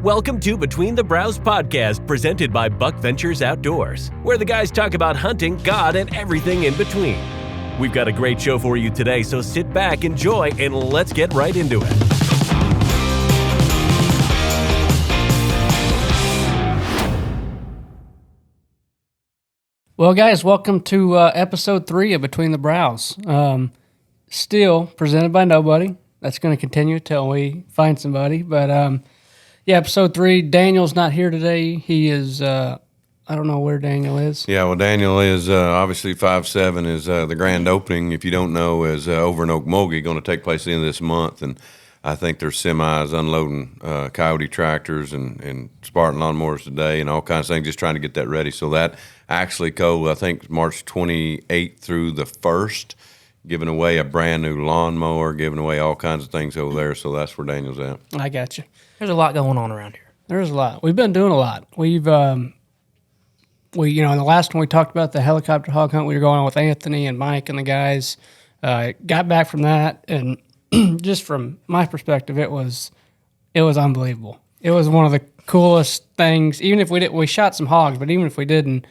Welcome to Between the Brows podcast, presented by Buckventures Outdoors, where the guys talk about hunting, God, and everything in between. We've got a great show for you today, so sit back, enjoy, and let's get right into it. Well, guys, welcome to episode 3 of Between the Brows. Still presented by nobody. That's going to continue until we find somebody. But yeah, episode 3. Daniel's not here today. He is. I don't know where Daniel is. Yeah, well, Daniel is obviously 5/7 is the grand opening. If you don't know, is over in Okmulgee, going to take place at the end of this month, and I think there's semis unloading Coyote tractors and Spartan lawnmowers today, and all kinds of things, just trying to get that ready. So that actually I think March 28th through the 1st, giving away a brand new lawnmower, giving away all kinds of things over there. So that's where Daniel's at. I got you. There's a lot going on around here. There's a lot. We've been doing a lot. In the last one we talked about the helicopter hog hunt. We were going on with Anthony and Mike and the guys. Got back from that, and just from my perspective, it was unbelievable. It was one of the coolest things. Even if we shot some hogs, but even if we didn't,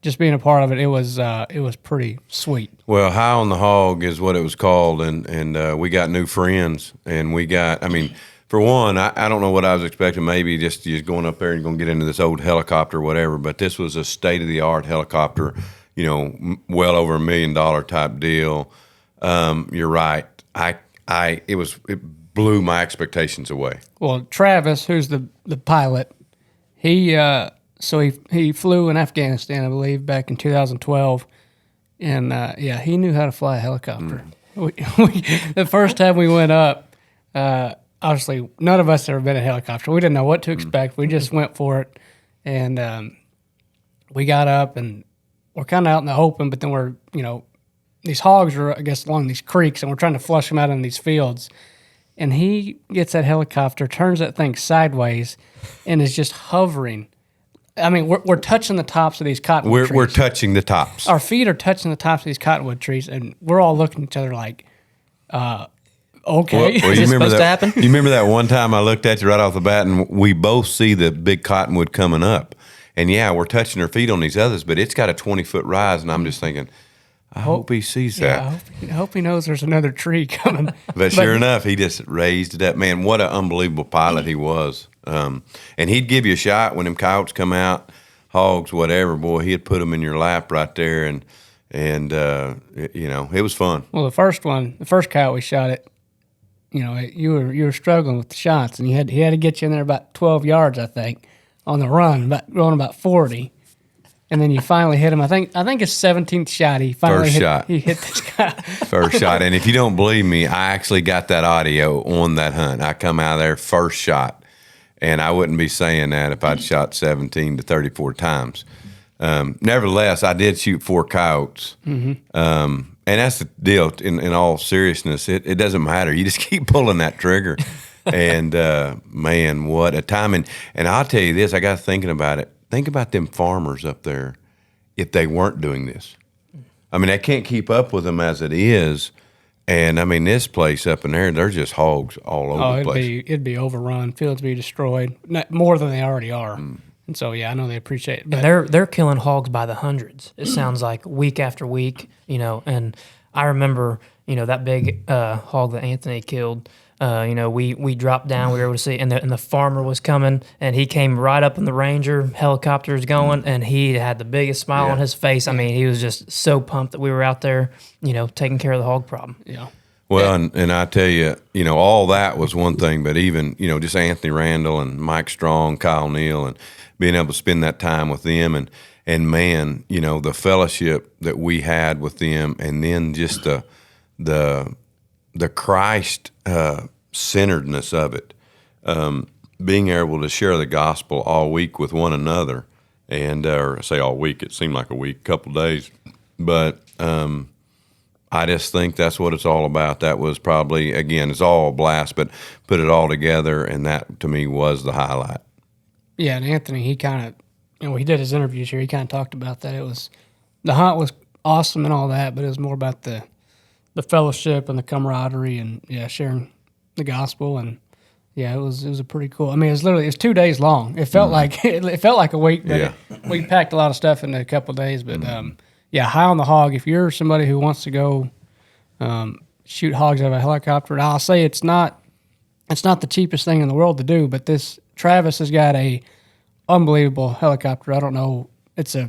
just being a part of it, it was pretty sweet. Well, High on the Hog is what it was called, and we got new friends, and we got, for one, I don't know what I was expecting, maybe just going up there and going to get into this old helicopter or whatever, but this was a state-of-the-art helicopter, well over $1 million type deal. You're right. It blew my expectations away. Well, Travis, who's the pilot, he flew in Afghanistan, I believe, back in 2012, and he knew how to fly a helicopter. The first time we went up, obviously none of us had ever been in a helicopter. We didn't know what to expect. We just went for it, and we got up, and we're kind of out in the open, but then we're, these hogs are, I guess, along these creeks, and we're trying to flush them out in these fields. And he gets that helicopter, turns that thing sideways, and is just hovering. We're touching the tops of these cottonwood trees. We're touching the tops. Our feet are touching the tops of these cottonwood trees, and we're all looking at each other like, okay. Well, Is this supposed to happen? You remember that one time I looked at you right off the bat, and we both see the big cottonwood coming up. And, yeah, we're touching our feet on these others, but it's got a 20-foot rise, and I'm just thinking, I hope he sees that. I hope he knows there's another tree coming. But sure enough, he just raised it up. Man, what an unbelievable pilot he was. And he'd give you a shot when them coyotes come out, hogs, whatever. Boy, he'd put them in your lap right there, and it was fun. Well, the first coyote we shot it, you were struggling with the shots, and he had to get you in there about 12 yards, I think, on the run, going about 40. And then you finally hit him. I think his 17th shot. He finally He hit this guy. First shot. And if you don't believe me, I actually got that audio on that hunt. I come out of there first shot, and I wouldn't be saying that if I'd shot 17 to 34 times. Nevertheless, I did shoot 4 coyotes. Mm-hmm. And that's the deal. In all seriousness, it doesn't matter. You just keep pulling that trigger. And man, what a time! And I'll tell you this. I got thinking about it. Think about them farmers up there if they weren't doing this. They can't keep up with them as it is. And, this place up in there, they're just hogs all over the place. It'd be overrun. Fields be destroyed, more than they already are. And so, yeah, I know they appreciate it. But and they're killing hogs by the hundreds. It sounds like week after week, and I remember, that big hog that Anthony killed. We dropped down, we were able to see, and the farmer was coming, and he came right up in the Ranger, helicopters going, and he had the biggest smile on his face. He was just so pumped that we were out there, taking care of the hog problem. Yeah. Well, and I tell you, all that was one thing, but even, just Anthony Randall and Mike Strong, Kyle Neal, and being able to spend that time with them, and man, the fellowship that we had with them, and then just the Christ centeredness of it, being able to share the gospel all week with one another, and or I say all week, it seemed like a week, couple days, but I just think that's what it's all about. That was probably, again, it's all a blast, but put it all together, and that to me was the highlight. Yeah, and Anthony, he kind of, he did his interviews here. He kind of talked about that. The hunt was awesome and all that, but it was more about the fellowship and the camaraderie and sharing the gospel, and Yeah, it was a pretty cool. I mean, it was 2 days long. It felt like it felt like a week, but we packed a lot of stuff in a couple of days. But yeah, High on the Hog. If you're somebody who wants to go shoot hogs out of a helicopter, and I'll say it's not the cheapest thing in the world to do, but Travis has got a unbelievable helicopter. I don't know. It's a I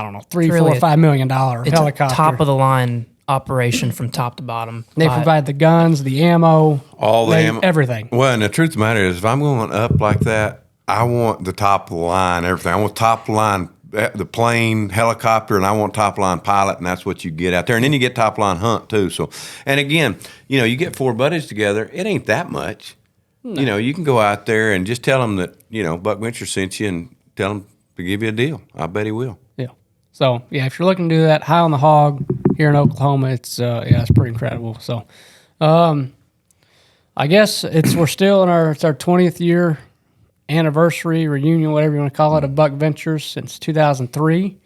don't know $3, $4, $5 million helicopter. It's a top of the line operation from top to bottom. They provide the guns, the ammo, everything. Well, and the truth of the matter is, if I'm going up like that, I want the top of the line, everything. I want top of the line, the plane, helicopter, and I want top line pilot, and that's what you get out there. And then you get top line hunt too. So, and again, you get 4 buddies together. It ain't that much. No. You can go out there and just tell them that Buckventures sent you, and tell them to give you a deal. I bet he will. Yeah. So yeah, if you're looking to do that, High on the Hog here in Oklahoma, it's pretty incredible. So, I guess we're still in our 20th year anniversary reunion, whatever you want to call it, of Buckventures since 2003.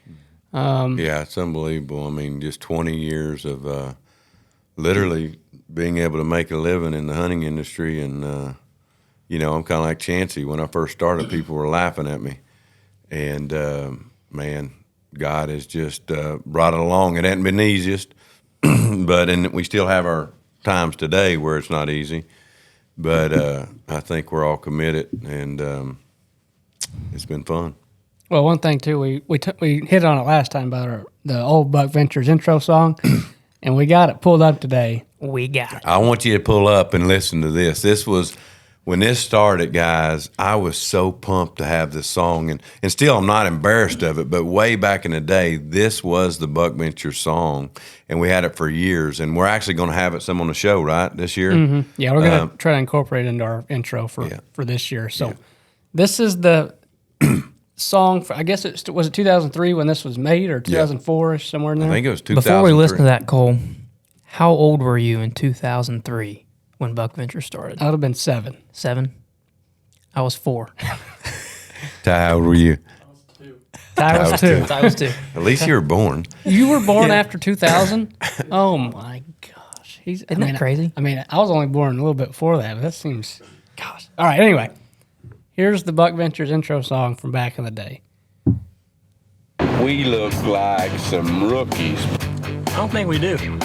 Yeah, it's unbelievable. I mean, just 20 years of literally being able to make a living in the hunting industry, and I'm kind of like Chancey. When I first started, people were laughing at me, and man, God has just brought it along. It hasn't been the easiest, and we still have our times today where it's not easy. But I think we're all committed, and it's been fun. Well, one thing too, we hit on it last time about the old Buckventures intro song, and we got it pulled up today. We got it. I want you to pull up and listen to this. This was. When this started, guys, I was so pumped to have this song, and still I'm not embarrassed of it, but way back in the day, this was the Buckventures song, and we had it for years, and we're actually going to have it some on the show, right, this year? Mm-hmm. Yeah, we're going to try to incorporate it into our intro for this year. So this is the song, I guess was it 2003 when this was made, or 2004-ish, somewhere in there? I think it was 2003. Before we listen to that, Cole, how old were you in 2003? When Buckventures started? I would have been 7. 7? I was 4. Ty, how old were you? I was 2. I was 2. At least you were born. You were born after 2000? Oh, my gosh. Isn't that crazy? I mean, I was only born a little bit before that, but that seems... Gosh. All right, anyway. Here's the Buckventures intro song from back in the day. We look like some rookies. I don't think we do.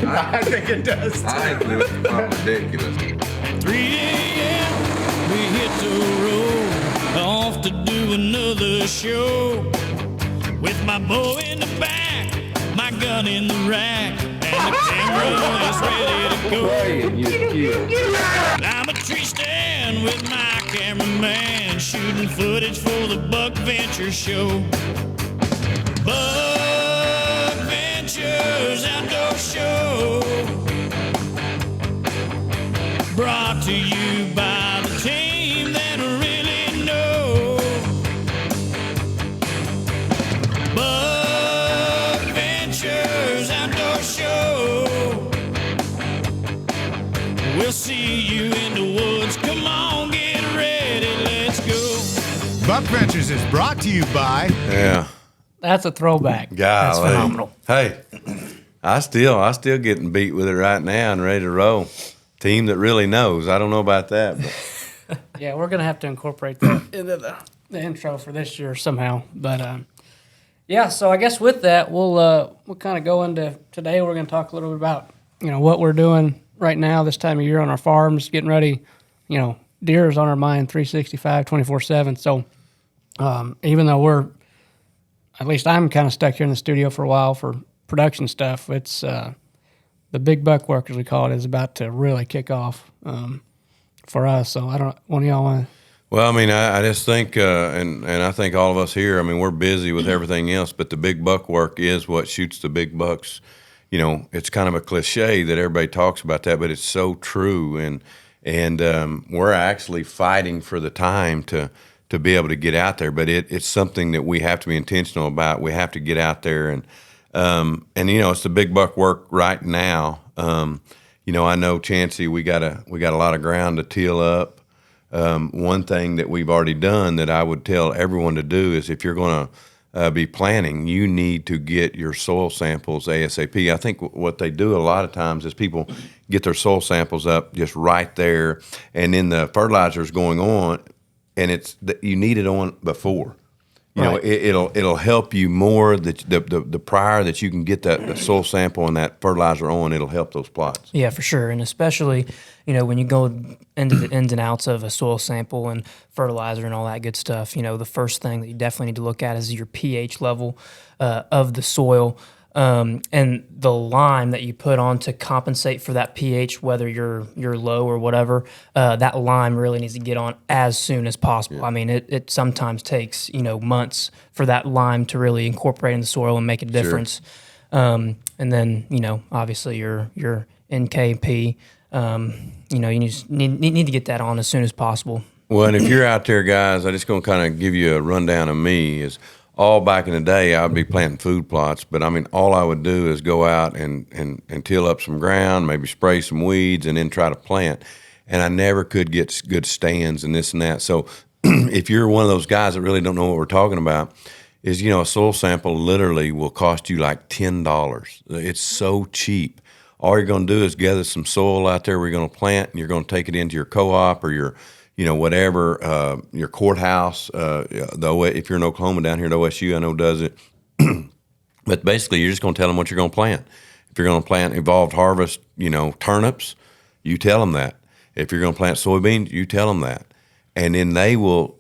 I think it does. I think we look ridiculous. 3 a.m. we hit the road, off to do another show. With my bow in the back, my gun in the rack, and the camera is ready to go. I'm a tree stand with my cameraman, shooting footage for the Buckventures show. Buckventures Outdoor Show, brought to you by the team that really know. Buckventures Outdoor Show, we'll see you in the woods. Come on, get ready, let's go. Buckventures is brought to you by... Yeah. That's a throwback. Golly. That's phenomenal. Hey, I still getting beat with it right now and ready to roll. Team that really knows. I don't know about that, but Yeah, we're gonna have to incorporate that into the intro for this year somehow. But yeah, so I guess with that, we'll kind of go into today. We're gonna talk a little bit about what we're doing right now this time of year on our farms, getting ready. Deer is on our mind 365, 24/7. So even though at least I'm kind of stuck here in the studio for a while for production stuff, it's the big buck work, as we call it, is about to really kick off for us. So I don't. One of y'all want to? Well, I mean, I just think, and I think all of us here, I mean, we're busy with everything else, but the big buck work is what shoots the big bucks. It's kind of a cliche that everybody talks about that, but it's so true. And we're actually fighting for the time to be able to get out there, but it's something that we have to be intentional about. We have to get out there, and it's the big buck work right now. I know Chancey, we got a lot of ground to till up. One thing that we've already done that I would tell everyone to do is if you're going be planting, you need to get your soil samples ASAP. I think what they do a lot of times is people get their soil samples up just right there, and then the fertilizer is going on, and you need it on before. You know, it'll help you more the prior that you can get that soil sample and that fertilizer on. It'll help those plots. Yeah, for sure, and especially when you go into the ins and outs of a soil sample and fertilizer and all that good stuff. The first thing that you definitely need to look at is your pH level of the soil. And the lime that you put on to compensate for that pH, whether you're low or whatever, that lime really needs to get on as soon as possible. Yeah. I mean, it sometimes takes months for that lime to really incorporate in the soil and make a difference. Sure. And then obviously your NKP, you just need to get that on as soon as possible. Well, and if you're out there, guys, I'm just going to kind of give you a rundown of me. Is all back in the day, I'd be planting food plots, but I mean, all I would do is go out and till up some ground, maybe spray some weeds, and then try to plant. And I never could get good stands and this and that. So if you're one of those guys that really don't know what we're talking about, is a soil sample literally will cost you like $10. It's so cheap. All you're going to do is gather some soil out there we're going to plant, and you're going to take it into your co-op or your whatever, your courthouse, if you're in Oklahoma, down here at OSU, I know does it. But basically, you're just going to tell them what you're going to plant. If you're going to plant evolved harvest, turnips, you tell them that. If you're going to plant soybeans, you tell them that. And then they will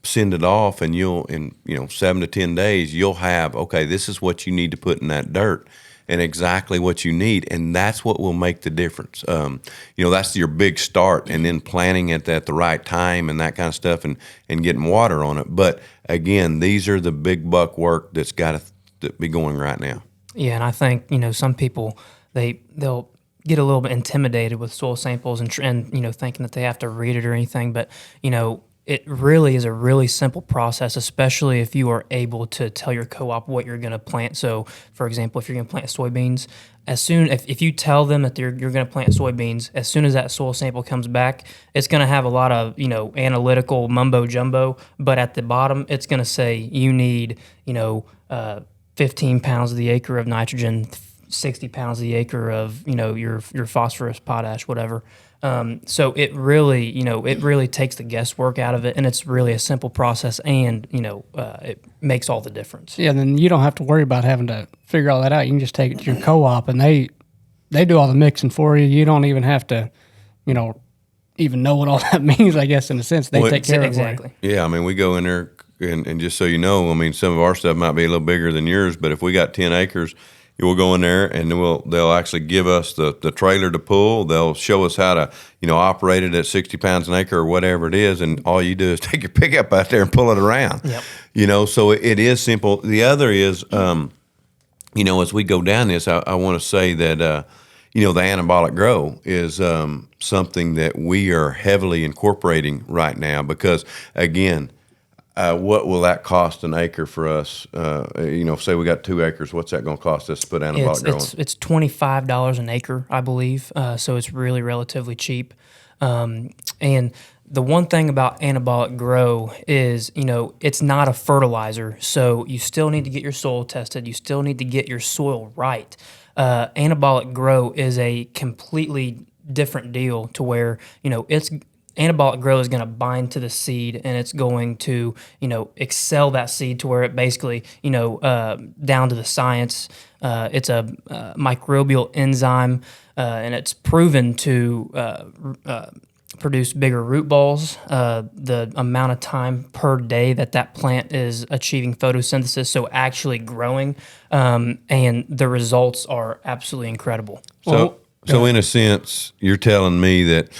send it off, and in 7 to 10 days, you'll have, okay, this is what you need to put in that dirt. And exactly what you need, and that's what will make the difference. That's your big start, and then planting it at the right time and that kind of stuff, and getting water on it. But again, these are the big buck work that's got to be going right now. Yeah, and I think some people they'll get a little bit intimidated with soil samples and thinking that they have to read it or anything, but it really is a really simple process, especially if you are able to tell your co-op what you're going to plant. So, for example, if you're going to plant soybeans, if you tell them that you're going to plant soybeans, as soon as that soil sample comes back, it's going to have a lot of analytical mumbo jumbo, but at the bottom, it's going to say you need 15 pounds of the acre of nitrogen, 60 pounds of the acre of your phosphorus, potash, whatever. So it really takes the guesswork out of it, and it's really a simple process, and it makes all the difference. Yeah, then you don't have to worry about having to figure all that out. You can just take it to your co-op, and they do all the mixing for you. You don't even have to, even know what all that means. I guess in a sense, they take care of it. Exactly. Yeah, I mean, we go in there, and just so you know, I mean, some of our stuff might be a little bigger than yours, but if we got 10 acres. We'll go in there, and they'll actually give us the trailer to pull. They'll show us how to operate it at 60 pounds an acre or whatever it is, and all you do is take your pickup out there and pull it around. Yep. So it is simple. The other is, as we go down this, I want to say that the anabolic grow is something that we are heavily incorporating right now because again. What will that cost an acre for us? Say we got 2 acres, what's that going to cost us to put anabolic grow on? It's $25 an acre, I believe. So it's really relatively cheap. And the one thing about anabolic grow is, it's not a fertilizer. So you still need to get your soil tested. You still need to get your soil right. Anabolic grow is a completely different deal to where, anabolic grow is going to bind to the seed, and it's going to, excel that seed to where it basically, down to the science. It's a microbial enzyme, and it's proven to produce bigger root balls. The amount of time per day that plant is achieving photosynthesis, so actually growing, and the results are absolutely incredible. So in a sense, you're telling me that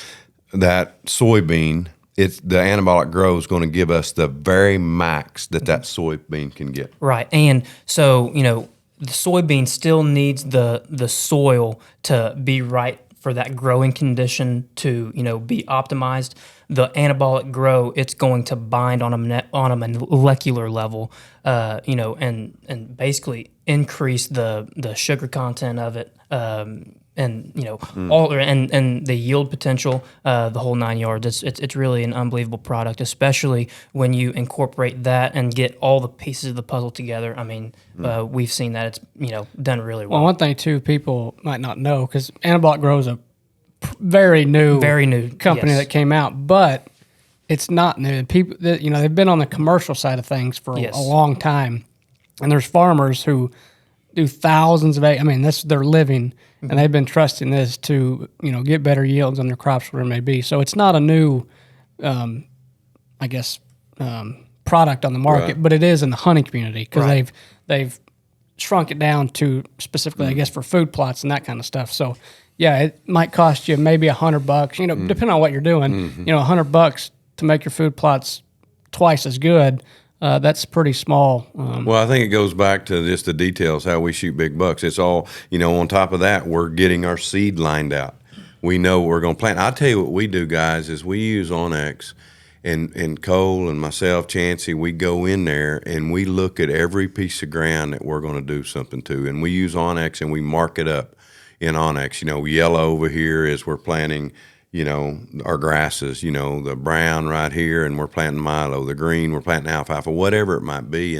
soybean, the anabolic grow is going to give us the very max that soybean can get. Right, and so the soybean still needs the soil to be right for that growing condition to be optimized. The anabolic grow, it's going to bind on a molecular level, and basically increase the sugar content of it. and all and the yield potential, the whole 9 yards. It's really an unbelievable product, especially when you incorporate that and get all the pieces of the puzzle together. I mean, we've seen that it's done really well. Well, one thing too, people might not know because Anablock Grows a very new company yes. that came out, but it's not new. People that they've been on the commercial side of things for Yes. a long time, and there's farmers who do thousands of acres. I mean, that's their living, and they've been trusting this to get better yields on their crops, whatever it may be. So it's not a new, product on the market, Right. but it is in the hunting community because Right. they've shrunk it down to specifically, I guess, for food plots and that kind of stuff. So yeah, it might cost you maybe $100. Depending on what you're doing, $100 to make your food plots twice as good. That's pretty small. Well, I think it goes back to just the details, how we shoot big bucks. It's all, on top of that, we're getting our seed lined out. We know what we're going to plant. I'll tell you what we do, guys, is we use Onyx, and Cole and myself, Chancey, we go in there and we look at every piece of ground that we're going to do something to. And we use Onyx and we mark it up in Onyx. Yellow over here is we're planting our grasses, the brown right here, and we're planting milo, the green, we're planting alfalfa, whatever it might be.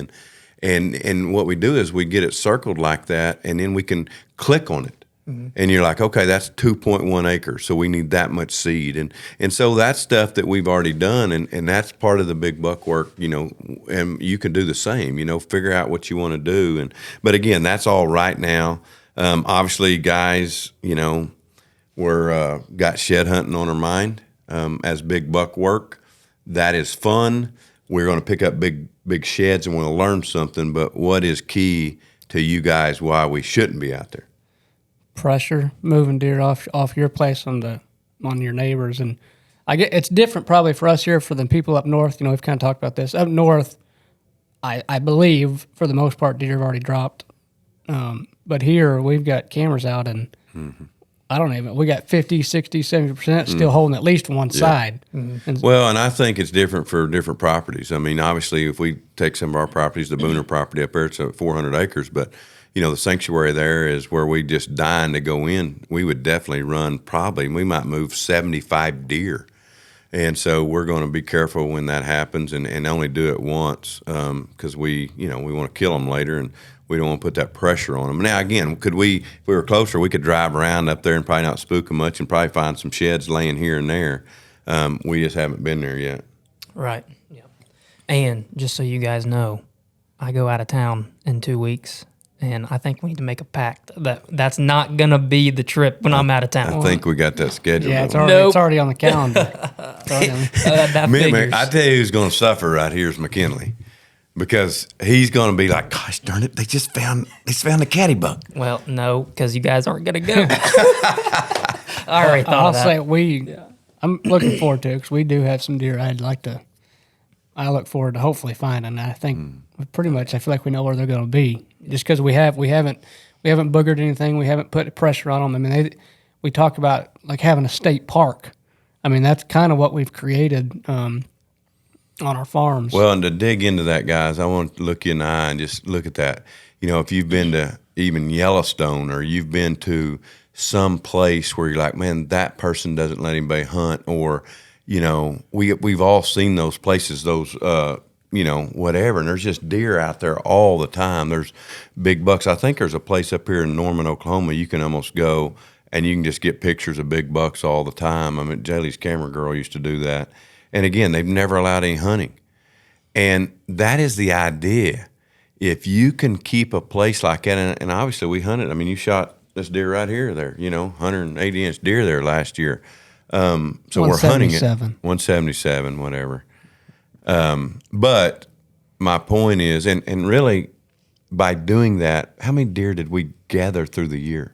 And what we do is we get it circled like that, and then we can click on it. Mm-hmm. And you're like, okay, that's 2.1 acres, so we need that much seed. And so that's stuff that we've already done, and that's part of the big buck work, and you can do the same, figure out what you want to do. But again, that's all right now. Obviously, guys, we're got shed hunting on our mind as big buck work. That is fun. We're going to pick up big sheds and we'll learn something. But what is key to you guys why we shouldn't be out there? Pressure, moving deer off your place on your neighbors, and I get it's different probably for us here for the people up north. We've kind of talked about this up north. I believe for the most part deer have already dropped, but here we've got cameras out and. Mm-hmm. We got 50, 60, 70% still holding at least one side. Mm-hmm. Well, and I think it's different for different properties. I mean, obviously, if we take some of our properties, the Booner property up there, it's 400 acres, but, the sanctuary there is where we just dying to go in. We would definitely run we might move 75 deer. And so we're going to be careful when that happens and only do it once because we want to kill them later and we don't want to put that pressure on them. Now, again, if we were closer, we could drive around up there and probably not spook them much and probably find some sheds laying here and there. We just haven't been there yet. Right. Yeah. And just so you guys know, I go out of town in 2 weeks, and I think we need to make a pact that's not going to be the trip when I'm out of town. I think we got that scheduled. Yeah, it's already on the calendar. That figures. I tell you who's going to suffer right here is McKinley. Because he's going to be like, gosh darn it, they found the caddy buck. Well, no, because you guys aren't going to go. I already thought of that. I'll say I'm looking forward to it because we do have some deer I look forward to hopefully finding. I think pretty much I feel like we know where they're going to be just because we haven't boogered anything. We haven't put pressure on them. I mean, we talk about like having a state park. I mean, that's kind of what we've created on our farms. Well, and to dig into that, guys, I want to look you in the eye and just look at that. If you've been to even Yellowstone or you've been to some place where you're like, man, that person doesn't let anybody hunt, or, we've all seen those places, those, whatever, and there's just deer out there all the time. There's big bucks. I think there's a place up here in Norman, Oklahoma, you can almost go and you can just get pictures of big bucks all the time. I mean, Jaylee's camera girl used to do that. And again, they've never allowed any hunting. And that is the idea. If you can keep a place like that, and obviously we hunted. I mean, you shot this deer right here there, 180-inch deer there last year. So we're hunting it. 177, whatever. But my point is, and really by doing that, how many deer did we gather through the year?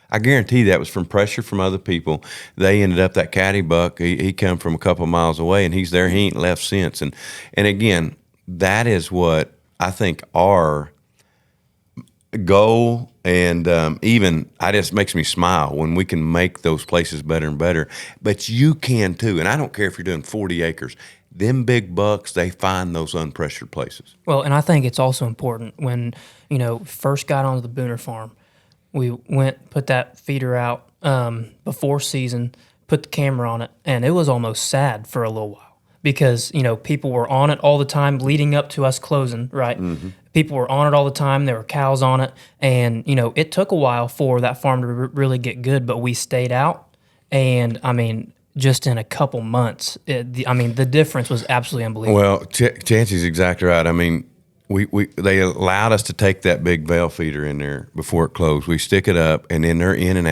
I guarantee that was from pressure from other people. They ended up that caddy buck. He come from a couple of miles away, and he's there. He ain't left since. And again, that is what I think our goal. And even I just makes me smile when we can make those places better and better. But you can too. And I don't care if you're doing 40 acres. Them big bucks, they find those unpressured places. Well, and I think it's also important when first got onto the Booner farm. We went, put that feeder out before season, put the camera on it, and it was almost sad for a little while because, people were on it all the time leading up to us closing, right? Mm-hmm. People were on it all the time. There were cows on it, and, it took a while for that farm to really get good, but we stayed out, and, just in a couple months, the difference was absolutely unbelievable. Well, Chancey's exactly right. They allowed us to take that big veil feeder in there before it closed. We stick it up, and then they're in and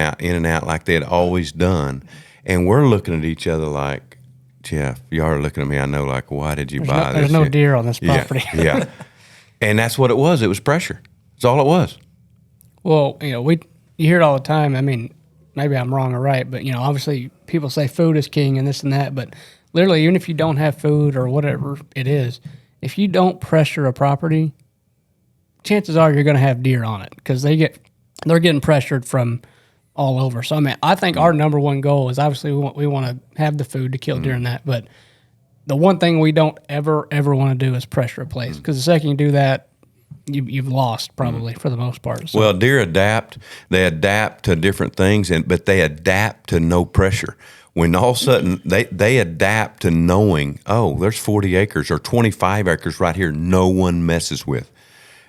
out like they had always done. And we're looking at each other like, Jeff, y'all are looking at me, I know, like, why did you buy this? There's no deer on this property. Yeah. And that's what it was. It was pressure. That's all it was. Well, you hear it all the time. Maybe I'm wrong or right, but, obviously people say food is king and this and that, but literally, even if you don't have food or whatever it is, if you don't pressure a property, chances are you're going to have deer on it because they're getting pressured from all over. So, I think our number one goal is obviously we want to have the food to kill deer and that, but the one thing we don't ever want to do is pressure a place because the second you do that, you've lost probably for the most part. So. Well, deer adapt. They adapt to different things, but they adapt to no pressure. When all of a sudden they adapt to knowing, oh, there's 40 acres or 25 acres right here no one messes with.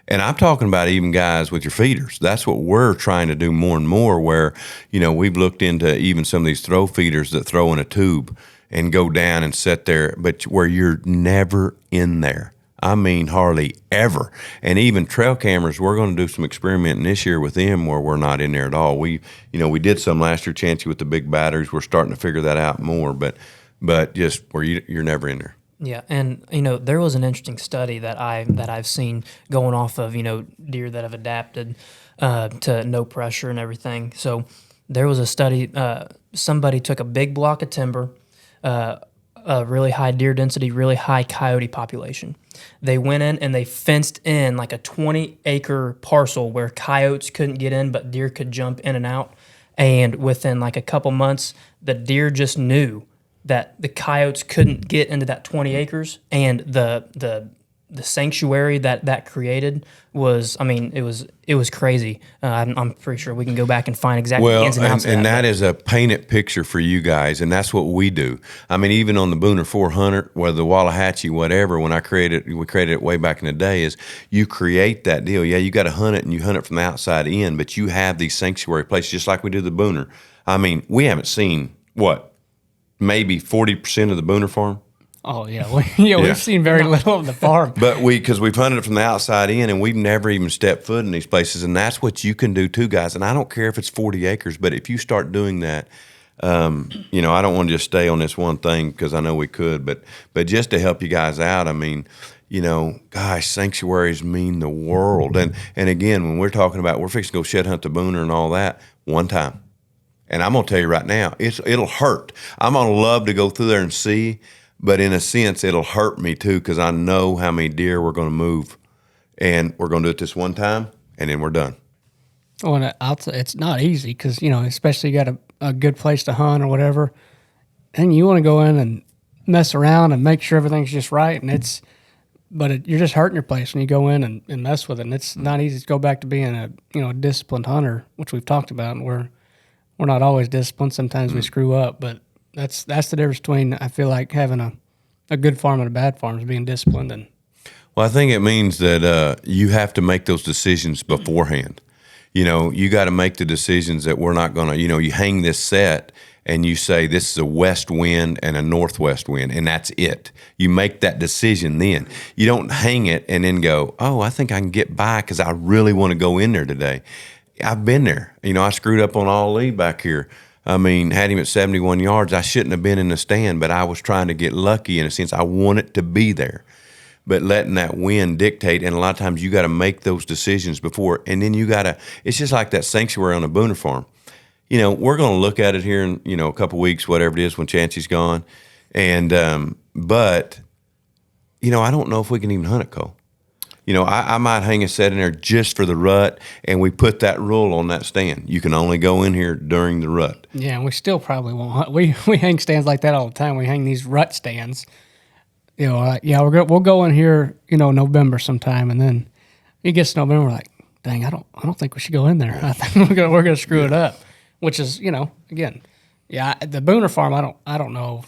And I'm talking about even guys with your feeders. That's what we're trying to do more and more where, we've looked into even some of these throw feeders that throw in a tube and go down and sit there, but where you're never in there. Hardly ever. And even trail cameras, we're going to do some experimenting this year with them where we're not in there at all. We did some last year, Chancey, with the big batteries. We're starting to figure that out more, but just where you're never in there. Yeah, and there was an interesting study that I've seen going off of deer that have adapted to no pressure and everything. So there was a study. Somebody took a big block of timber, a really high deer density, really high coyote population. They went in and they fenced in like a 20-acre parcel where coyotes couldn't get in, but deer could jump in and out. And within like a couple months, the deer just knew that the coyotes couldn't get into that 20 acres, and the sanctuary that created was, it was crazy. I'm pretty sure we can go back and find exactly the ins and outs of that. And that is a painted picture for you guys, and that's what we do. Even on the Booner 400, or the Wallahatchie, whatever, when we created it way back in the day, is you create that deal. Yeah, you got to hunt it, and you hunt it from the outside in, but you have these sanctuary places, just like we do the Booner. We haven't seen, maybe 40% of the Booner farm? Oh, yeah. We've seen very little of the farm. But because we've hunted it from the outside in, and we've never even stepped foot in these places, and that's what you can do too, guys. And I don't care if it's 40 acres, but if you start doing that, I don't want to just stay on this one thing because I know we could, but just to help you guys out, gosh, sanctuaries mean the world. And again, when we're talking about we're fixing to go shed hunt the Booner and all that, one time. And I'm going to tell you right now, it'll hurt. I'm going to love to go through there and see, but in a sense, it'll hurt me too because I know how many deer we're going to move. And we're going to do it this one time, and then we're done. Oh, and it's not easy because, especially you got a good place to hunt or whatever, and you want to go in and mess around and make sure everything's just right, and you're just hurting your place when you go in and mess with it, and it's not easy to go back to being a disciplined hunter, which we've talked about, and we're not always disciplined. Sometimes we screw up, but that's the difference between, I feel like, having a good farm and a bad farm is being disciplined. And well, I think it means that you have to make those decisions beforehand. You got to make the decisions that we're not going to, you hang this set and you say this is a west wind and a northwest wind, and that's it. You make that decision then. You don't hang it and then go, oh, I think I can get by because I really want to go in there today. I've been there. I screwed up on all lead back here. Had him at 71 yards. I shouldn't have been in the stand, but I was trying to get lucky in a sense. I wanted to be there. But letting that wind dictate, and a lot of times you got to make those decisions before, and then you got to, it's just like that sanctuary on the Booner farm. We're going to look at it here in, a couple weeks, whatever it is, when Chancey's gone. And, but, I don't know if we can even hunt it, Cole. I might hang a set in there just for the rut, and we put that rule on that stand. You can only go in here during the rut. Yeah, and we still probably won't hunt. We hang stands like that all the time. We hang these rut stands. We'll go in here, November sometime, and then it gets to November, we're like, dang, I don't think we should go in there. I think we're gonna screw it up. which is, again, yeah, the Booner farm, I don't know.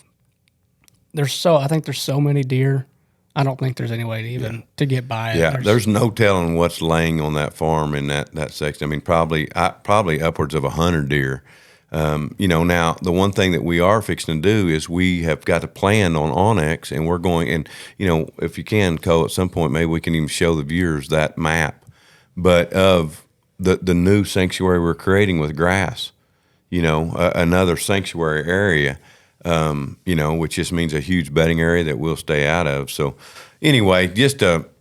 I think there's so many deer. I don't think there's any way to even to get by it. Yeah, there's no telling what's laying on that farm in that section. I mean, probably upwards of 100 deer. Now the one thing that we are fixing to do is we have got a plan on Onyx, and we're going, and if you can, Cole, at some point maybe we can even show the viewers that map, but of the new sanctuary we're creating with grass, another sanctuary area, which just means a huge bedding area that we'll stay out of. So anyway,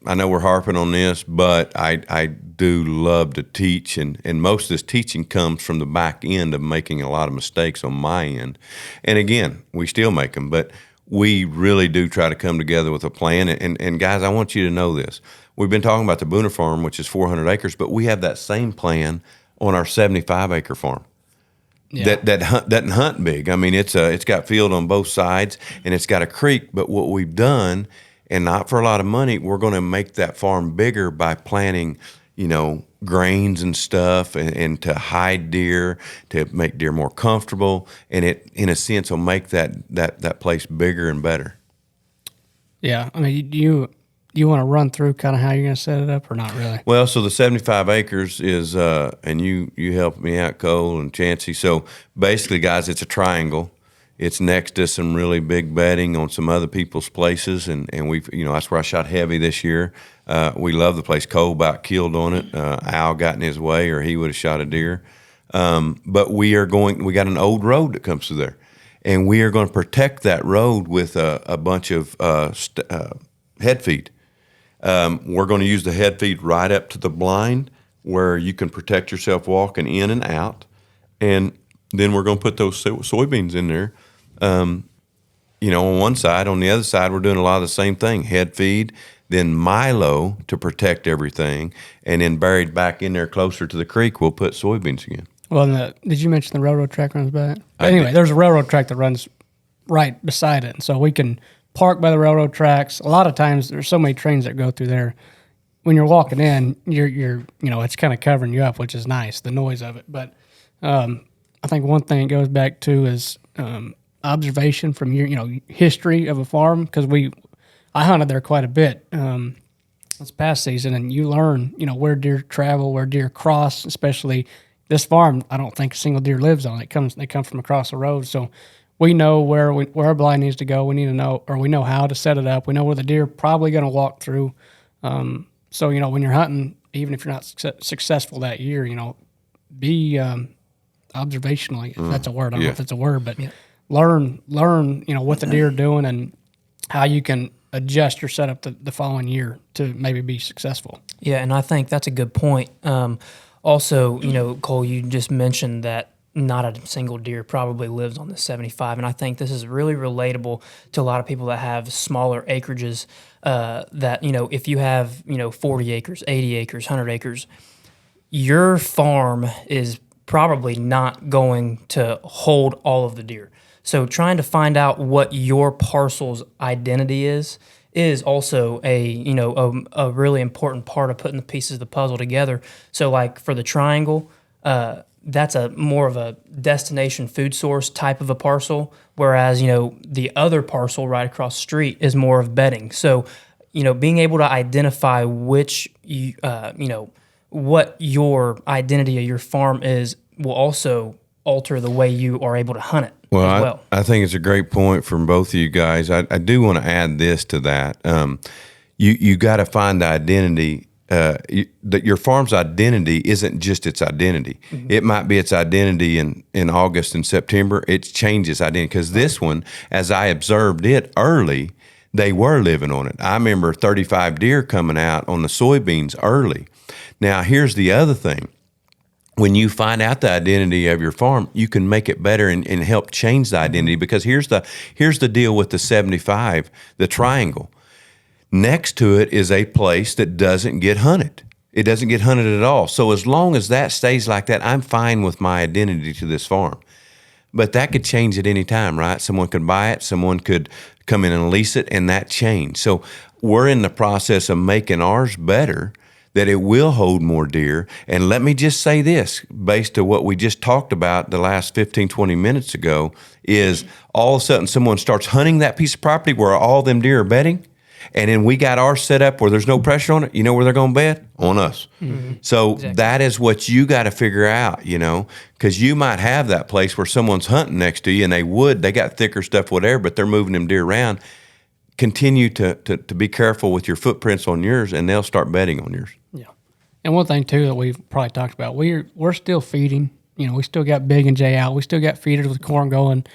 I know we're harping on this, but I do love to teach, and most of this teaching comes from the back end of making a lot of mistakes on my end. And again, we still make them, but we really do try to come together with a plan. And guys, I want you to know this. We've been talking about the Booner farm, which is 400 acres, but we have that same plan on our 75-acre farm. Yeah. That doesn't hunt big. I mean, it's got field on both sides, and it's got a creek. But what we've done, and not for a lot of money, we're going to make that farm bigger by planting, grains and stuff, and to hide deer, to make deer more comfortable, and it, in a sense, will make that place bigger and better. Yeah, I mean, you want to run through kind of how you're going to set it up, or not really? Well, so the 75 acres is, and you helped me out, Cole and Chancey. So basically, guys, it's a triangle. It's next to some really big bedding on some other people's places, and we've, that's where I shot heavy this year. We love the place. Cole about killed on it. Al got in his way, or he would have shot a deer. But we got an old road that comes through there, and we are going to protect that road with a bunch of head feed. We're going to use the head feed right up to the blind where you can protect yourself walking in and out. And then we're going to put those soybeans in there, on one side. On the other side, we're doing a lot of the same thing, head feed, then Milo to protect everything. And then buried back in there closer to the creek, we'll put soybeans again. Well, did you mention the railroad track runs by it? Anyway, there's a railroad track that runs right beside it. And so we can park by the railroad tracks. A lot of times there's so many trains that go through there. When you're walking in, you're it's kind of covering you up, which is nice, the noise of it. But I think one thing it goes back to is observation from your history of a farm, because I hunted there quite a bit this past season, and you learn where deer travel, where deer cross. Especially this farm, I don't think a single deer lives on it. They come from across the road, so we know where our blind needs to go. We need to know, or we know how to set it up. We know where the deer are probably going to walk through. So when you're hunting, even if you're not successful that year, be observationally, if that's a word. I don't know if it's a word, but learn what the deer are doing and how you can adjust your setup the following year to maybe be successful. Yeah, and I think that's a good point. Also, Cole, you just mentioned that not a single deer probably lives on the 75, and I think this is really relatable to a lot of people that have smaller acreages. That if you have 40 acres, 80 acres, 100 acres, your farm is probably not going to hold all of the deer. So trying to find out what your parcel's identity is also a really important part of putting the pieces of the puzzle together. So like for the triangle, that's a more of a destination food source type of a parcel, whereas the other parcel right across the street is more of bedding. So being able to identify which what your identity of your farm is will also alter the way you are able to hunt it. Well, I think it's a great point from both of you guys. I do want to add this to that. You got to find the identity. That your farm's identity isn't just its identity. Mm-hmm. It might be its identity in August and September. It changes identity, because this one, as I observed it early, they were living on it. I remember 35 deer coming out on the soybeans early. Now, here's the other thing. When you find out the identity of your farm, you can make it better and help change the identity, because here's the deal with the 75, the triangle. Next to it is a place that doesn't get hunted. It doesn't get hunted at all. So as long as that stays like that, I'm fine with my identity to this farm. But that could change at any time, right? Someone could buy it, someone could come in and lease it, and that change. So we're in the process of making ours better. that it will hold more deer. And let me just say this, based on what we just talked about the last 15, 20 minutes ago, is all of a sudden someone starts hunting that piece of property where all them deer are bedding, and then we got ours set up where there's no pressure on it. You know where they're going to bed? On us. So that is what you got to figure out, because you might have that place where someone's hunting next to you, and they got thicker stuff, whatever, but they're moving them deer around. Continue to be careful with your footprints on yours, and they'll start bedding on yours. Yeah. And one thing too that we've probably talked about, we're still feeding. We still got Big and Jay out. We still got feeders with corn going.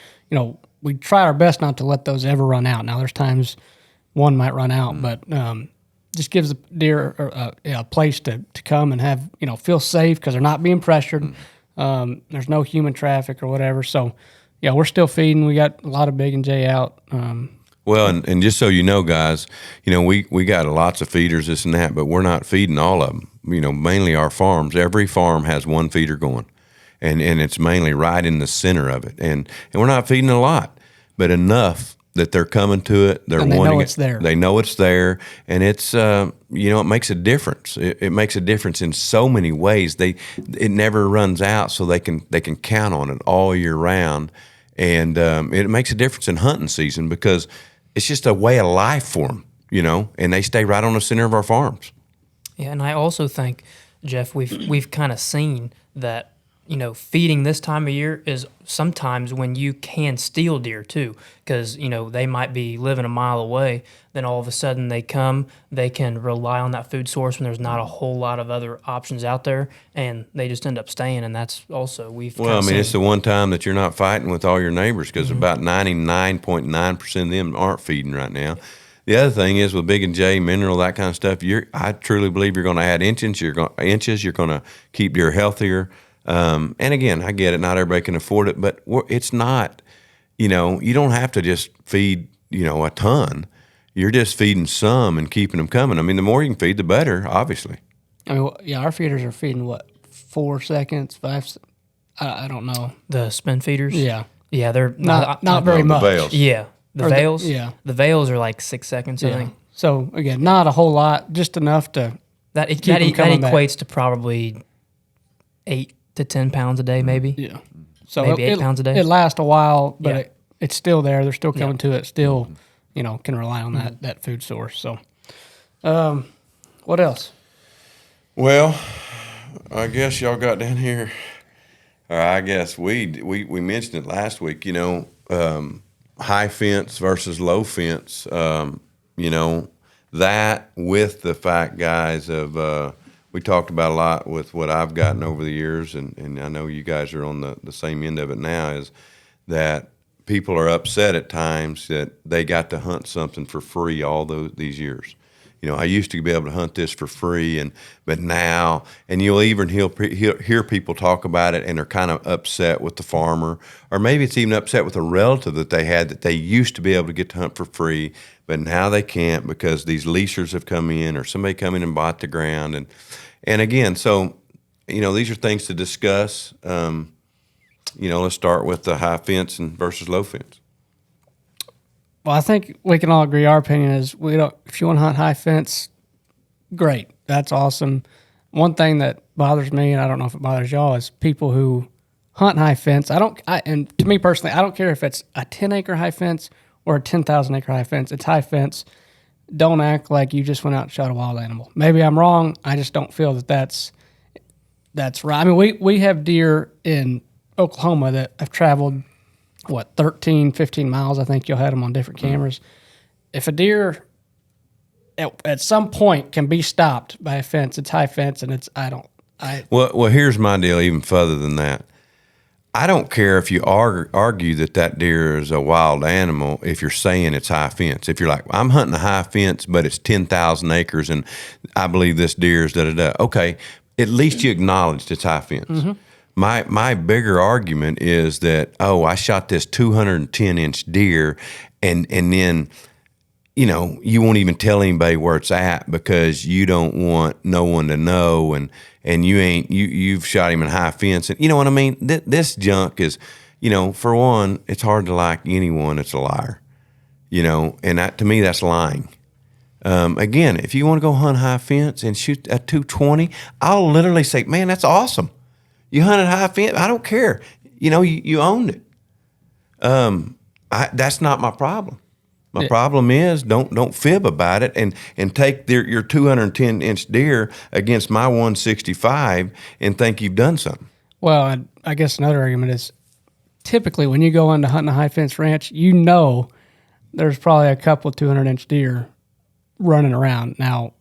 We try our best not to let those ever run out. Now there's times one might run out, but just gives the deer a place to come and have feel safe because they're not being pressured. There's no human traffic or whatever. So yeah, we're still feeding. We got a lot of Big and Jay out. Well, and just so you know, guys, we got lots of feeders, this and that, but we're not feeding all of them. Mainly our farms. Every farm has one feeder going, and it's mainly right in the center of it. And we're not feeding a lot, but enough that they're coming to it. They're and they wanting know it's there. They know it's there, and it's it makes a difference. It makes a difference in so many ways. It never runs out, so they can count on it all year round, and it makes a difference in hunting season because it's just a way of life for them, and they stay right on the center of our farms. Yeah, and I also think, Jeff, we've kind of seen that, feeding this time of year is sometimes when you can steal deer too, because, they might be living a mile away, then all of a sudden they can rely on that food source when there's not a whole lot of other options out there, and they just end up staying, and that's also it's the one time that you're not fighting with all your neighbors because about 99.9% of them aren't feeding right now. The other thing is with Big and J, mineral, that kind of stuff, I truly believe you're going to add inches. You're going to keep deer healthier. And again, I get it. Not everybody can afford it, but it's not, you don't have to just feed, a ton. You're just feeding some and keeping them coming. I mean, the more you can feed, the better, obviously. Our feeders are feeding 4 seconds, 5. I don't know. The spin feeders. Yeah, they're not very much. Veils. Yeah, the veils. The veils are like 6 seconds. I think. So again, not a whole lot, just enough to that keep them coming back. Equates to probably 8 to 10 pounds a day, maybe. Yeah. So maybe 8 pounds a day. It lasts a while, but it's still there. They're still coming to it. Still, can rely on that food source. So, what else? Well, I guess y'all got down here. Or I guess we mentioned it last week. High fence versus low fence. That with the fact, guys, of we talked about a lot with what I've gotten over the years, and I know you guys are on the same end of it now, is that people are upset at times that they got to hunt something for free all these years. I used to be able to hunt this for free, but now, and you'll even hear people talk about it, and they're kind of upset with the farmer, or maybe it's even upset with a relative that they had that they used to be able to get to hunt for free, but now they can't because these leasers have come in, or somebody come in and bought the ground, and again, so these are things to discuss. Let's start with the high fence versus low fence. Well, I think we can all agree. Our opinion is if you want to hunt high fence, great. That's awesome. One thing that bothers me, and I don't know if it bothers y'all, is people who hunt high fence. And to me personally, I don't care if it's a 10-acre high fence or a 10,000-acre high fence. It's high fence. Don't act like you just went out and shot a wild animal. Maybe I'm wrong. I just don't feel that's right. I mean, we have deer in Oklahoma that have traveled 13, 15 miles. I think you'll have them on different cameras. If a deer at some point can be stopped by a fence, it's high fence, and Well, here's my deal even further than that. I don't care if you argue that deer is a wild animal if you're saying it's high fence. If you're like, I'm hunting a high fence, but it's 10,000 acres, and I believe this deer is da-da-da. Okay, at least you acknowledged it's high fence. Mm-hmm. My bigger argument is that, I shot this 210-inch deer, and then, you won't even tell anybody where it's at because you don't want no one to know, and you've shot him in high fence, and you know what I mean? This junk is, for one, it's hard to like anyone that's a liar, and that, to me, that's lying. Again, if you want to go hunt high fence and shoot a 220, I'll literally say, man, that's awesome. You hunted high fence, I don't care. You owned it. That's not my problem. My problem is don't fib about it and take your 210-inch deer against my 165 and think you've done something. Well, I guess another argument is typically when you go into hunting a high fence ranch, there's probably a couple 200-inch deer running around. Now,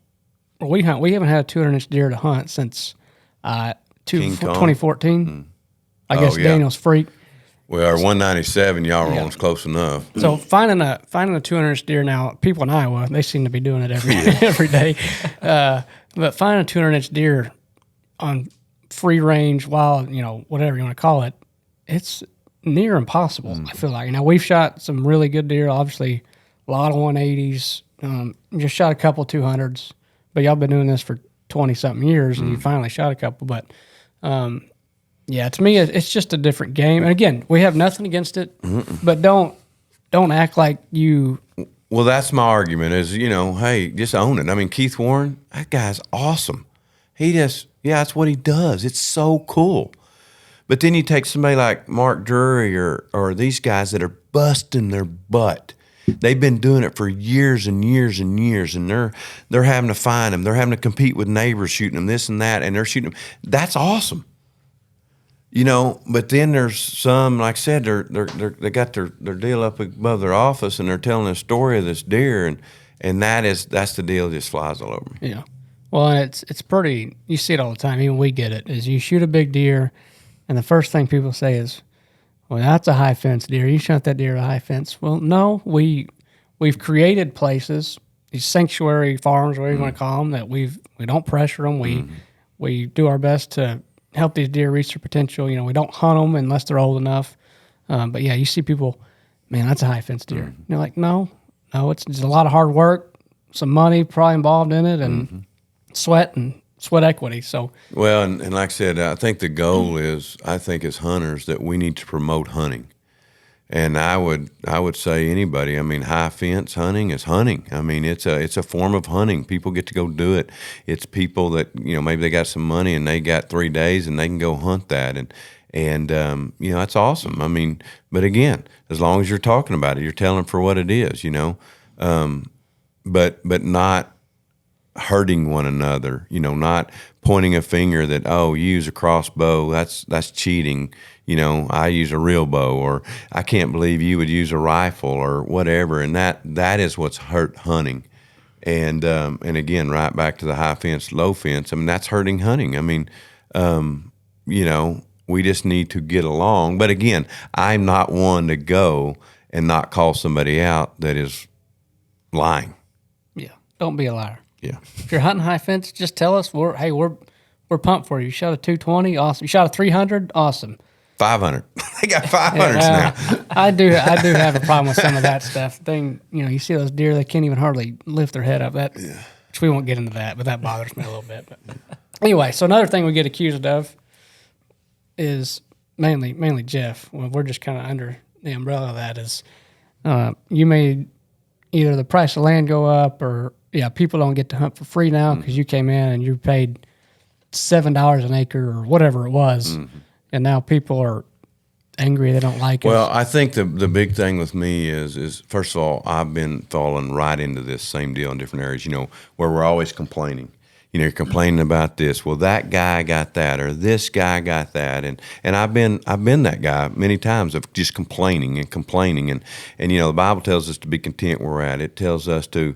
we haven't had a 200-inch deer to hunt since 2014. I guess Daniel's Freak. Well, our 197, y'all were on close enough. So finding a 200-inch deer now, people in Iowa, they seem to be doing it every day. But finding a 200-inch deer on free range, wild, whatever you want to call it, it's near impossible. I feel like. Now we've shot some really good deer. Obviously, a lot of 180s. Just shot a couple 200s. But y'all been doing this for 20-something years, and you finally shot a couple. But yeah, to me, it's just a different game. And again, we have nothing against it, but don't act like you. Well, that's my argument. Is hey, just own it. I mean, Keith Warren, that guy's awesome. That's what he does. It's so cool. But then you take somebody like Mark Drury or these guys that are busting their butt. They've been doing it for years and years and years, and they're having to find them. They're having to compete with neighbors shooting them this and that, and they're shooting them. That's awesome. But then there's some, like I said, they got their deal up above their office, and they're telling a story of this deer, and that's the deal that just flies all over me. Yeah. Well, it's pretty. You see it all the time. Even we get it. Is you shoot a big deer, and the first thing people say is, "Well, that's a high fence deer. You shot that deer at a high fence." Well, no, we've created places, these sanctuary farms, whatever you want to call them, that we don't pressure them. We do our best to help these deer reach their potential. We don't hunt them unless they're old enough. But yeah, you see people, man, that's a high fence deer. And you're like, no, it's a lot of hard work, some money probably involved in it, and sweat equity. So well, and like I said, I think the goal is, as hunters, that we need to promote hunting. And I would say anybody, I mean, high fence hunting is hunting. I mean, it's a form of hunting. People get to go do it. It's people that, maybe they got some money and they got 3 days and they can go hunt that. And that's awesome. I mean, but again, as long as you're talking about it, you're telling them for what it is, but not hurting one another, not pointing a finger that, oh, you use a crossbow, that's cheating. I use a real bow, or I can't believe you would use a rifle or whatever. And that is what's hurt hunting. And again, right back to the high fence, low fence. I mean, that's hurting hunting. I mean, we just need to get along. But again, I'm not one to go and not call somebody out that is lying. Yeah, don't be a liar. Yeah. If you're hunting high fence, just tell us. We're pumped for you. You shot a 220, awesome. You shot a 300, awesome. 500. They got 500s now. I do have a problem with some of that stuff. You see those deer, they can't even hardly lift their head up. Which we won't get into that, but that bothers me a little bit. But anyway, so another thing we get accused of is mainly Jeff. Well, we're just kind of under the umbrella of that is you made either the price of land go up, or people don't get to hunt for free now because you came in and you paid $7 an acre or whatever it was. And now people are angry. They don't like it. Well, I think the big thing with me is first of all, I've been falling right into this same deal in different areas, where we're always complaining. You're complaining about this. Well, that guy got that, or this guy got that, and I've been that guy many times of just complaining. And the Bible tells us to be content where we're at. It tells us to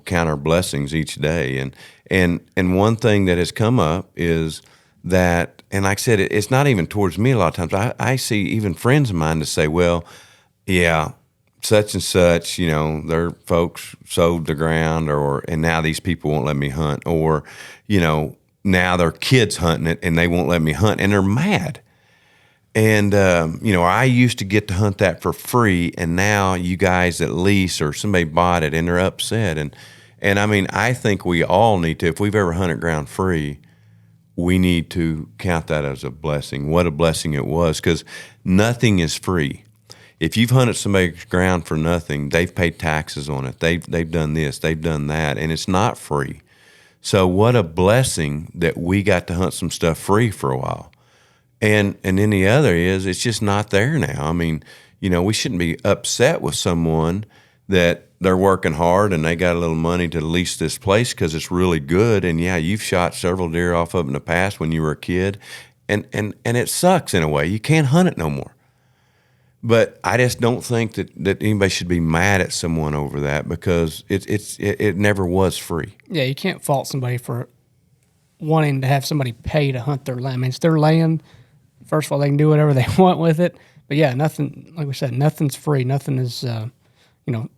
count our blessings each day. And one thing that has come up is that, and like I said, it's not even towards me a lot of times. I see even friends of mine to say, well, yeah, such and such, their folks sowed the ground, and now these people won't let me hunt, or, now their kids hunting it and they won't let me hunt, and they're mad. And, I used to get to hunt that for free, and now you guys at lease or somebody bought it and they're upset. And I mean, I think we all need to, if we've ever hunted ground free, we need to count that as a blessing. What a blessing it was, because nothing is free. if you've hunted somebody's ground for nothing, they've paid taxes on it. They've done this, they've done that, and it's not free. So what a blessing that we got to hunt some stuff free for a while. And then the other is it's just not there now. I mean, we shouldn't be upset with someone that they're working hard and they got a little money to lease this place because it's really good. And yeah, you've shot several deer off of it in the past when you were a kid, and it sucks in a way. You can't hunt it no more. But I just don't think that anybody should be mad at someone over that because it never was free. Yeah, you can't fault somebody for wanting to have somebody pay to hunt their land. I mean, it's their land. First of all, they can do whatever they want with it. But yeah, nothing, like we said, nothing's free. Nothing is,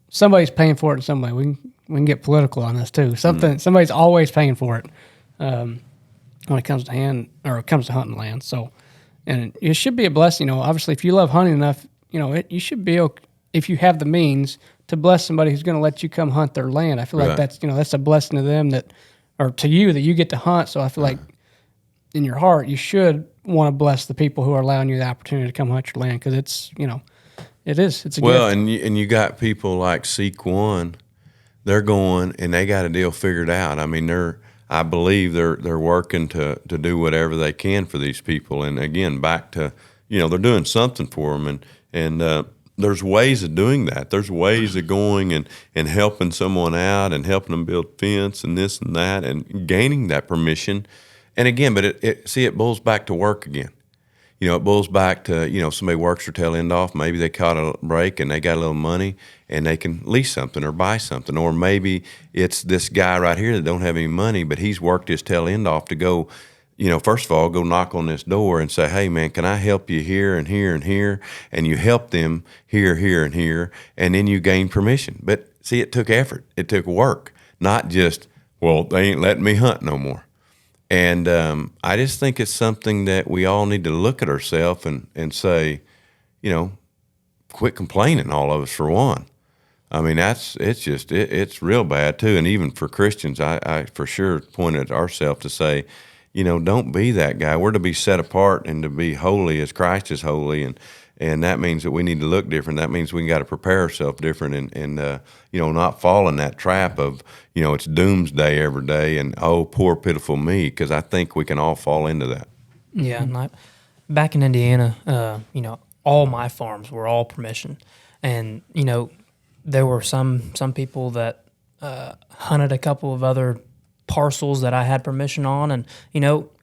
somebody's paying for it in some way. We can get political on this too. Somebody's always paying for it when it comes to hunting land. So, and it should be a blessing. Obviously, if you love hunting enough, you should be okay, if you have the means to bless somebody who's going to let you come hunt their land. I feel like that's a blessing to them or to you that you get to hunt. So I feel like in your heart you should want to bless the people who are allowing you the opportunity to come hunt your land because it's a gift. And you got people like Seek One, they're going and they got a deal figured out. I mean, I believe they're working to do whatever they can for these people. And again, back to they're doing something for them, and there's ways of doing that. There's ways of going and helping someone out and helping them build fence and this and that and gaining that permission. And again, but it boils back to work again. It boils back to, somebody works their tail end off. Maybe they caught a break and they got a little money and they can lease something or buy something. Or maybe it's this guy right here that don't have any money, but he's worked his tail end off to go, first of all, go knock on this door and say, hey, man, can I help you here and here and here? And you help them here, here, and here, and then you gain permission. But see, it took effort. It took work, not just, well, they ain't letting me hunt no more. And I just think it's something that we all need to look at ourselves and say, quit complaining, all of us, for one. I mean, it's real bad too. And even for Christians, I for sure point at ourselves to say, don't be that guy. We're to be set apart and to be holy as Christ is holy. And that means that we need to look different. That means we got to prepare ourselves different and not fall in that trap of, it's doomsday every day and, oh, poor, pitiful me, because I think we can all fall into that. Yeah. And back in Indiana, all my farms were all permission. And, there were some people that hunted a couple of other parcels that I had permission on. And,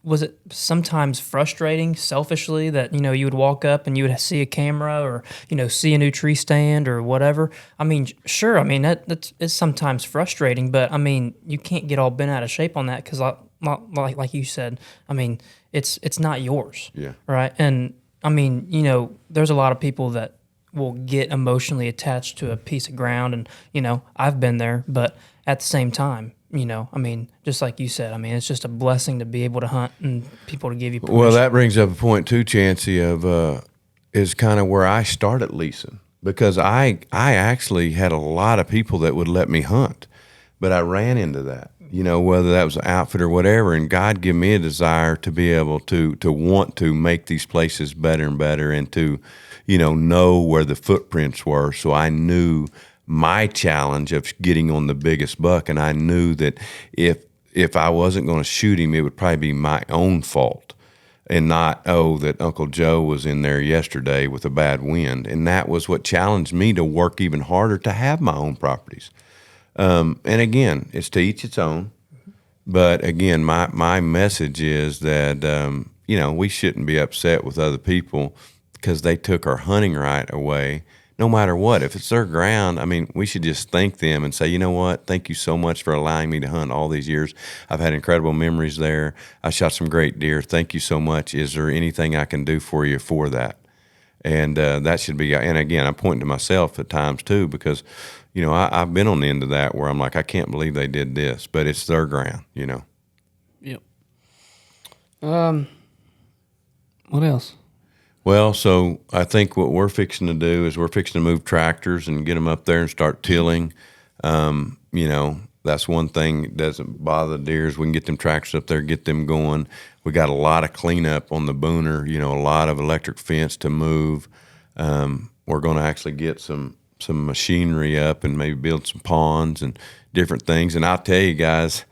was it sometimes frustrating selfishly that, you would walk up and you would see a camera or, see a new tree stand or whatever? I mean, sure. I mean, it's sometimes frustrating, but I mean, you can't get all bent out of shape on that because like you said, I mean, it's not yours. Yeah. Right. And I mean, there's a lot of people that will get emotionally attached to a piece of ground and, I've been there, but at the same time, I mean, just like you said, I mean, it's just a blessing to be able to hunt and people to give you permission. Well, that brings up a point too, Chancey, of is kind of where I started leasing because I actually had a lot of people that would let me hunt, but I ran into that, whether that was an outfit or whatever, and God gave me a desire to be able to want to make these places better and better and to, know where the footprints were. So I knew my challenge of getting on the biggest buck, and I knew that if I wasn't going to shoot him, it would probably be my own fault and not, that Uncle Joe was in there yesterday with a bad wind. And that was what challenged me to work even harder to have my own properties. And again, it's to each its own. But again, my message is that, we shouldn't be upset with other people because they took our hunting right away. No matter what, if it's their ground, I mean, we should just thank them and say, you know what, thank you so much for allowing me to hunt all these years. I've had incredible memories there. I shot some great deer. Thank you so much. Is there anything I can do for you for that? And that should be, and again, I'm pointing to myself at times too, because, I've been on the end of that where I'm like, I can't believe they did this, but it's their ground, Yep. What else? Well, so I think what we're fixing to do is we're fixing to move tractors and get them up there and start tilling. That's one thing that doesn't bother the deers. We can get them tractors up there, get them going. We got a lot of cleanup on the booner, a lot of electric fence to move. we're going to actually get some machinery up and maybe build some ponds and different things. And I'll tell you guys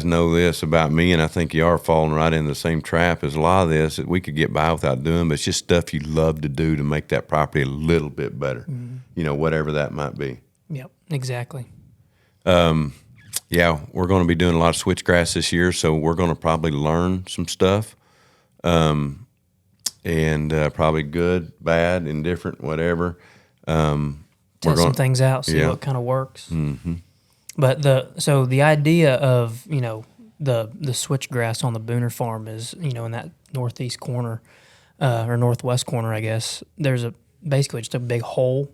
know this about me, and I think you are falling right into the same trap as a lot of this that we could get by without doing, but it's just stuff you love to do to make that property a little bit better, whatever that might be. Yep, exactly. Yeah, we're going to be doing a lot of switchgrass this year, so we're going to probably learn some stuff, and probably good, bad, indifferent, whatever. Test some things out, see what kind of works. Mm-hmm. But the idea of the switchgrass on the Booner farm is in that northeast corner or northwest corner, I guess. There's basically just a big hole.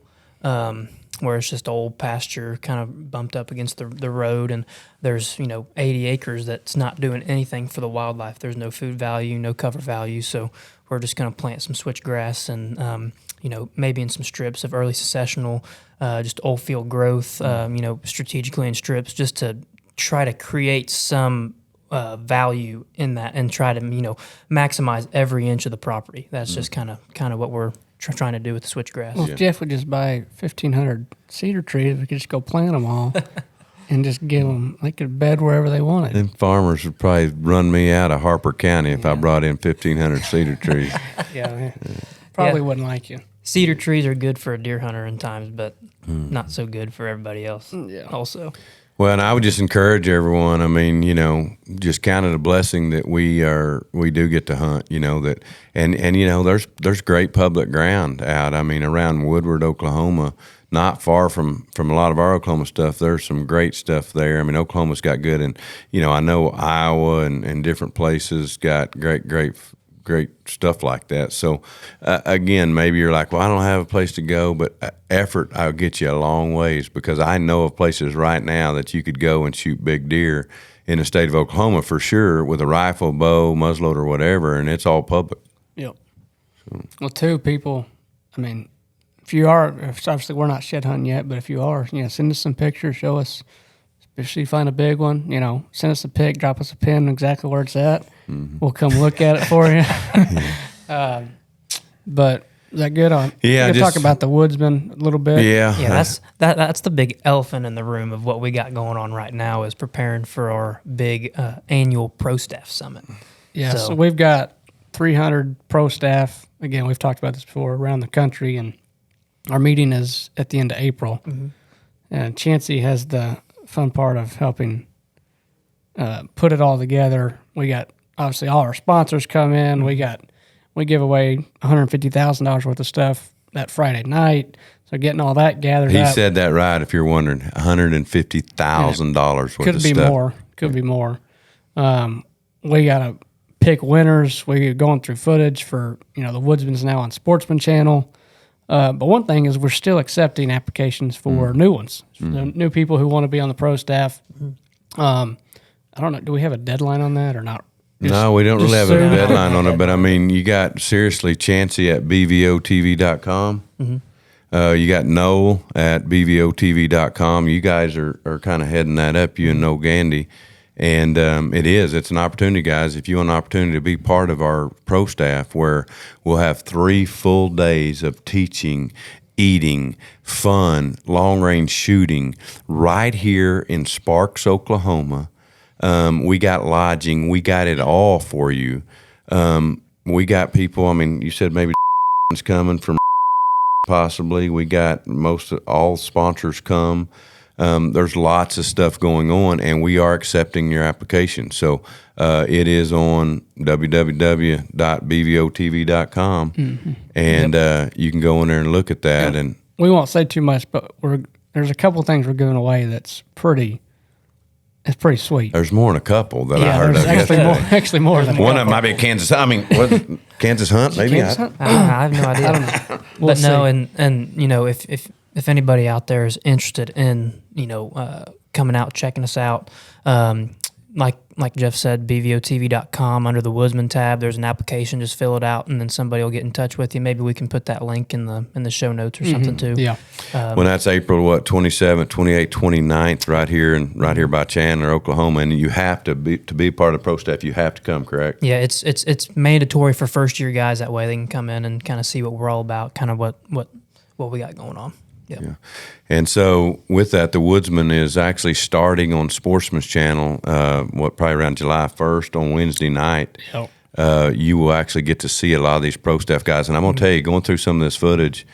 Where it's just old pasture kind of bumped up against the road, and there's 80 acres that's not doing anything for the wildlife. There's no food value, no cover value, so we're just going to plant some switchgrass and maybe in some strips of early successional, just old field growth, strategically in strips, just to try to create some value in that and try to maximize every inch of the property. That's just kind of what we're trying to do with the switchgrass. Well, if Jeff would just buy 1,500 cedar trees, we could just go plant them all and just give them, they could bed wherever they wanted. Them farmers would probably run me out of Harper County if I brought in 1,500 cedar trees. Probably wouldn't like you. Cedar trees are good for a deer hunter in times, but not so good for everybody else also. Well, and I would just encourage everyone. I mean, just count it a blessing that we do get to hunt. That, and there's great public ground out. I mean, around Woodward, Oklahoma, not far from a lot of our Oklahoma stuff. There's some great stuff there. I mean, Oklahoma's got good, and I know Iowa and different places got great stuff like that. So, again, maybe you're like, well, I don't have a place to go, but effort, I'll get you a long ways, because I know of places right now that you could go and shoot big deer in the state of Oklahoma for sure with a rifle, bow, muzzleloader, whatever, and it's all public. Yep. Well, too, people, I mean, if you are, obviously we're not shed hunting yet, but if you are, send us some pictures, show us, especially if you find a big one, send us a pic, drop us a pin exactly where it's at. Mm-hmm. We'll come look at it for you. But is that good on? Yeah, we can talk about the Woodsman a little bit. Yeah. That's the big elephant in the room of what we got going on right now is preparing for our big annual pro staff summit. Yeah, so we've got 300 pro staff. Again, we've talked about this before, around the country, and our meeting is at the end of April. Mm-hmm. And Chancey has the fun part of helping put it all together. We got obviously all our sponsors come in. We give away $150,000 worth of stuff that Friday night. So getting all that gathered He up. said that right, if you're wondering. $150,000 worth of stuff. Could be more. We got to pick winners. We're going through footage for, the Woodsman's now on Sportsman Channel. But one thing is we're still accepting applications for new ones, new people who want to be on the pro staff. I don't know. Do we have a deadline on that or not? No, we don't really have a deadline on it, but I mean, you got seriously Chancey at bvotv.com. Mm-hmm. You got Noel at bvotv.com. You guys are kind of heading that up, you and Noel Gandy. And it's an opportunity, guys. If you want an opportunity to be part of our pro staff, where we'll have 3 full days of teaching, eating, fun, long-range shooting right here in Sparks, Oklahoma. We got lodging. We got it all for you. We got people, I mean, you said maybe coming from possibly. We got all sponsors come. There's lots of stuff going on, and we are accepting your application. So it is on www.bvotv.com, mm-hmm. and you can go in there and look at that. And we won't say too much, but there's a couple things we're giving away that's pretty sweet. There's more than a couple that I heard of. Actually more than one of them might be Kansas. I mean, Kansas Hunt? Maybe Kansas Hunt? I have no idea. I don't know. But no, and if anybody out there is interested in coming out checking us out, like Jeff said, bvotv.com under the Woodsman tab. There's an application. Just fill it out, and then somebody will get in touch with you. Maybe we can put that link in the show notes or something too. Yeah. When that's April 27th, 28th, 29th, right here by Chandler, Oklahoma, and you have to be part of the pro staff. You have to come, correct? Yeah, it's mandatory for first year guys. That way they can come in and kind of see what we're all about, kind of what we got going on. Yep. Yeah. And so with that, the Woodsman is actually starting on Sportsman's Channel, probably around July 1st on Wednesday night. Yep. You will actually get to see a lot of these pro staff guys. And I'm going to tell you, going through some of this footage,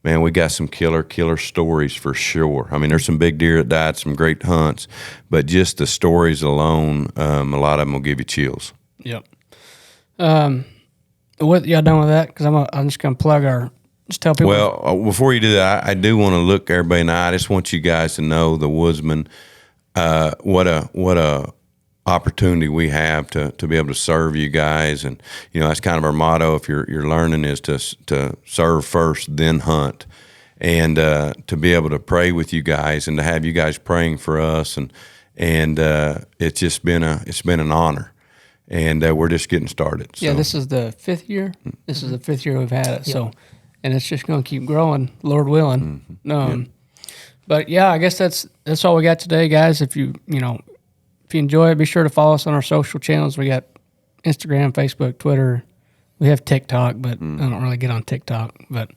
man, we got some killer stories for sure. I mean, there's some big deer that died, some great hunts, but just the stories alone, a lot of them will give you chills. Yep. What y'all done with that? Because I'm just gonna plug just tell people. Well, before you do that, I do want to look everybody in the eye. I just want you guys to know the Woodsman, what a opportunity we have to be able to serve you guys, and that's kind of our motto. If you're learning, is to serve first, then hunt, and to be able to pray with you guys and to have you guys praying for us, and it's just been an honor. And we're just getting started. So. Yeah, this is the 5th year. This is the 5th year we've had it. Yep. So, and it's just going to keep growing, Lord willing. Yep. But yeah, I guess that's all we got today, guys. If you enjoy it, be sure to follow us on our social channels. We got Instagram, Facebook, Twitter. We have TikTok, but I don't really get on TikTok. But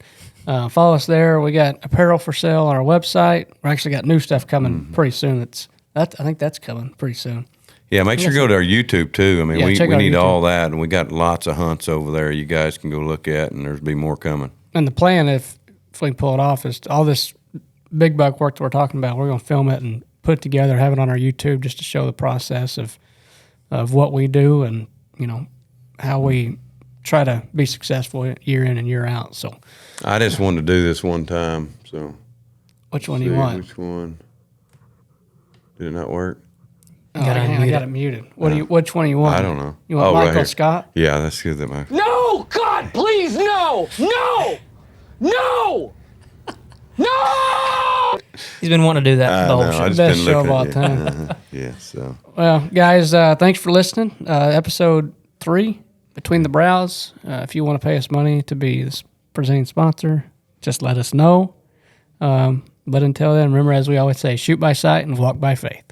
follow us there. We got apparel for sale on our website. We actually got new stuff coming pretty soon. I think that's coming pretty soon. Yeah, make sure you go to our YouTube too. I mean, we need YouTube. all that, and we got lots of hunts over there you guys can go look at, and there's be more coming. And the plan, if we can pull it off, is all this big buck work that we're talking about, we're going to film it and put it together, have it on our YouTube just to show the process of what we do and, how we try to be successful year in and year out. So I just wanted to do this one time. So which one do you want? Which one? Did it not work? Oh, I got it muted. Which one do you want? I don't know. You want right Michael here. Scott? Yeah, that's good. No! God, please, no! No! No! No! He's been wanting to do that the whole show. Best show of all time. Yeah, so. Well, guys, thanks for listening. Episode 3, Between the Brows. If you want to pay us money to be this presenting sponsor, just let us know. But until then, remember, as we always say, shoot by sight and walk by faith.